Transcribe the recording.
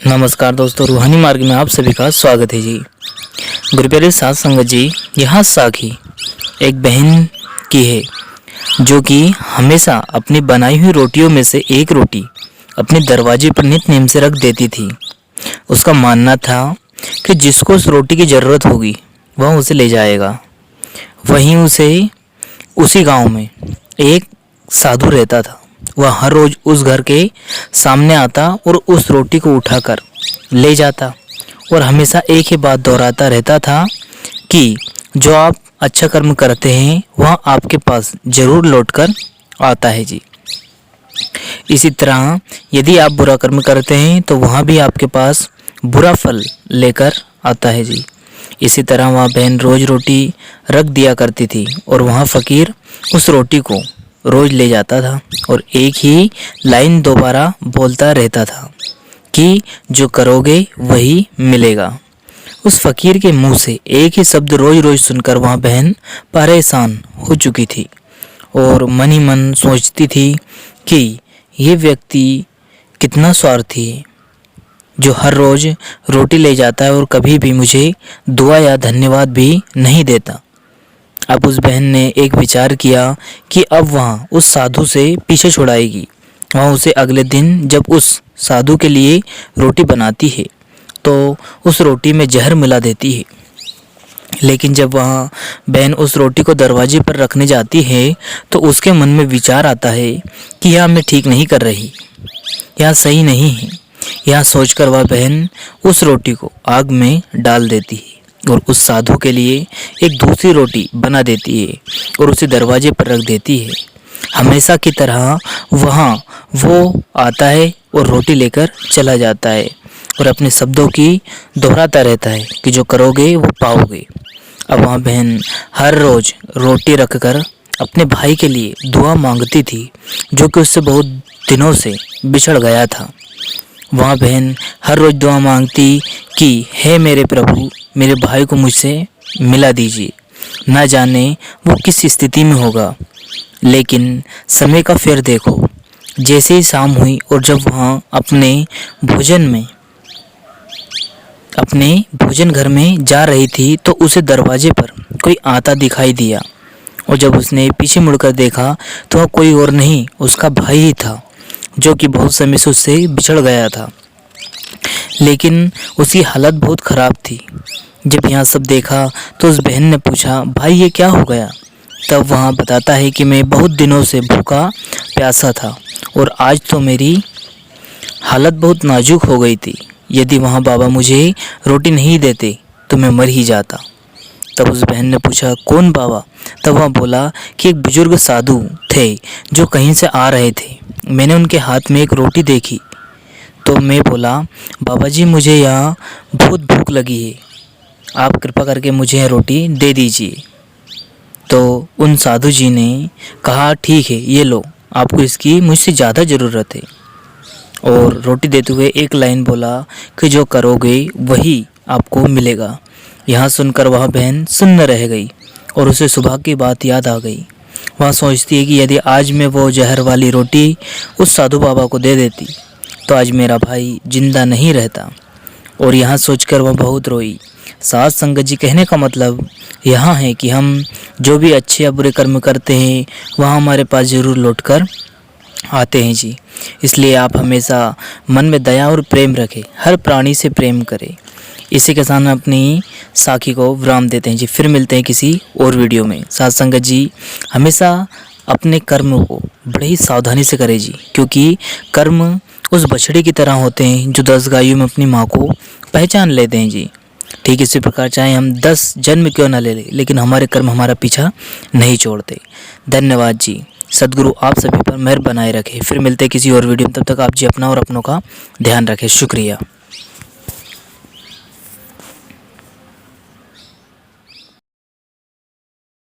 नमस्कार दोस्तों, रूहानी मार्ग में आप सभी का स्वागत है जी। गुरु प्यारे साध संगत जी, यहाँ साखी एक बहन की है जो कि हमेशा अपनी बनाई हुई रोटियों में से एक रोटी अपने दरवाजे पर नित नेम से रख देती थी। उसका मानना था कि जिसको उस रोटी की ज़रूरत होगी वह उसे ले जाएगा। वहीं उसी गांव में एक साधु रहता था। वह हर रोज़ उस घर के सामने आता और उस रोटी को उठाकर ले जाता और हमेशा एक ही बात दोहराता रहता था कि जो आप अच्छा कर्म करते हैं वह आपके पास ज़रूर लौटकर आता है जी। इसी तरह यदि आप बुरा कर्म करते हैं तो वह भी आपके पास बुरा फल लेकर आता है जी। इसी तरह वह बहन रोज़ रोटी रख दिया करती थी और वह फ़कीर उस रोटी को रोज़ ले जाता था और एक ही लाइन दोबारा बोलता रहता था कि जो करोगे वही मिलेगा। उस फ़कीर के मुंह से एक ही शब्द रोज़ रोज़ सुनकर वह बहन परेशान हो चुकी थी और मन ही मन सोचती थी कि ये व्यक्ति कितना स्वार्थी है जो हर रोज़ रोटी ले जाता है और कभी भी मुझे दुआ या धन्यवाद भी नहीं देता। अब उस बहन ने एक विचार किया कि अब वह उस साधु से पीछे छुड़ाएगी। वह उसे अगले दिन जब उस साधु के लिए रोटी बनाती है तो उस रोटी में जहर मिला देती है। लेकिन जब वह बहन उस रोटी को दरवाजे पर रखने जाती है तो उसके मन में विचार आता है कि यह मैं ठीक नहीं कर रही, यह सही नहीं है। यह सोचकर वह बहन उस रोटी को आग में डाल देती है और उस साधु के लिए एक दूसरी रोटी बना देती है और उसे दरवाजे पर रख देती है। हमेशा की तरह वहाँ वो आता है और रोटी लेकर चला जाता है और अपने शब्दों की दोहराता रहता है कि जो करोगे वो पाओगे। अब वह बहन हर रोज़ रोटी रखकर अपने भाई के लिए दुआ मांगती थी जो कि उससे बहुत दिनों से बिछड़ गया था। वह बहन हर रोज़ दुआ मांगती कि हे मेरे प्रभु, मेरे भाई को मुझसे मिला दीजिए। ना जाने वो किस स्थिति में होगा। लेकिन समय का फेर देखो, जैसे ही शाम हुई और जब वहाँ अपने भोजन घर में जा रही थी तो उसे दरवाजे पर कोई आता दिखाई दिया और जब उसने पीछे मुड़कर देखा तो वह कोई और नहीं, उसका भाई ही था जो कि बहुत समय से उससे बिछड़ गया था। लेकिन उसकी हालत बहुत ख़राब थी। जब यह सब देखा तो उस बहन ने पूछा, भाई ये क्या हो गया? तब वहाँ बताता है कि मैं बहुत दिनों से भूखा प्यासा था और आज तो मेरी हालत बहुत नाजुक हो गई थी। यदि वहाँ बाबा मुझे रोटी नहीं देते तो मैं मर ही जाता। तब उस बहन ने पूछा, कौन बाबा? तब वह बोला कि एक बुजुर्ग साधु थे जो कहीं से आ रहे थे। मैंने उनके हाथ में एक रोटी देखी तो मैं बोला, बाबा जी मुझे यहाँ बहुत भूख लगी है, आप कृपा करके मुझे यह रोटी दे दीजिए। तो उन साधु जी ने कहा, ठीक है ये लो, आपको इसकी मुझसे ज़्यादा ज़रूरत है। और रोटी देते हुए एक लाइन बोला कि जो करोगे वही आपको मिलेगा। यहाँ सुनकर वह बहन सुन्न रह गई और उसे सुबह की बात याद आ गई। वह सोचती है कि यदि आज मैं वो जहर वाली रोटी उस साधु बाबा को दे देती तो आज मेरा भाई जिंदा नहीं रहता। और यहाँ सोचकर वह बहुत रोई। साध संगत जी, कहने का मतलब यहाँ है कि हम जो भी अच्छे या बुरे कर्म करते हैं वह हमारे पास ज़रूर लौटकर आते हैं जी। इसलिए आप हमेशा मन में दया और प्रेम रखें, हर प्राणी से प्रेम करें। इसी के साथ अपनी साखी को विराम देते हैं जी। फिर मिलते हैं किसी और वीडियो में। साध संगत जी, हमेशा अपने कर्म को बड़े ही सावधानी से करें जी, क्योंकि कर्म उस बछड़े की तरह होते हैं जो 10 गायों में अपनी माँ को पहचान लेते हैं जी। ठीक इसी प्रकार चाहे हम 10 जन्म क्यों ना ले लें, लेकिन हमारे कर्म हमारा पीछा नहीं छोड़ते। धन्यवाद जी। सद्गुरु आप सभी पर मेहर बनाए रखे। फिर मिलते हैं किसी और वीडियो में। तब तक आप जी अपना और अपनों का ध्यान रखें। शुक्रिया।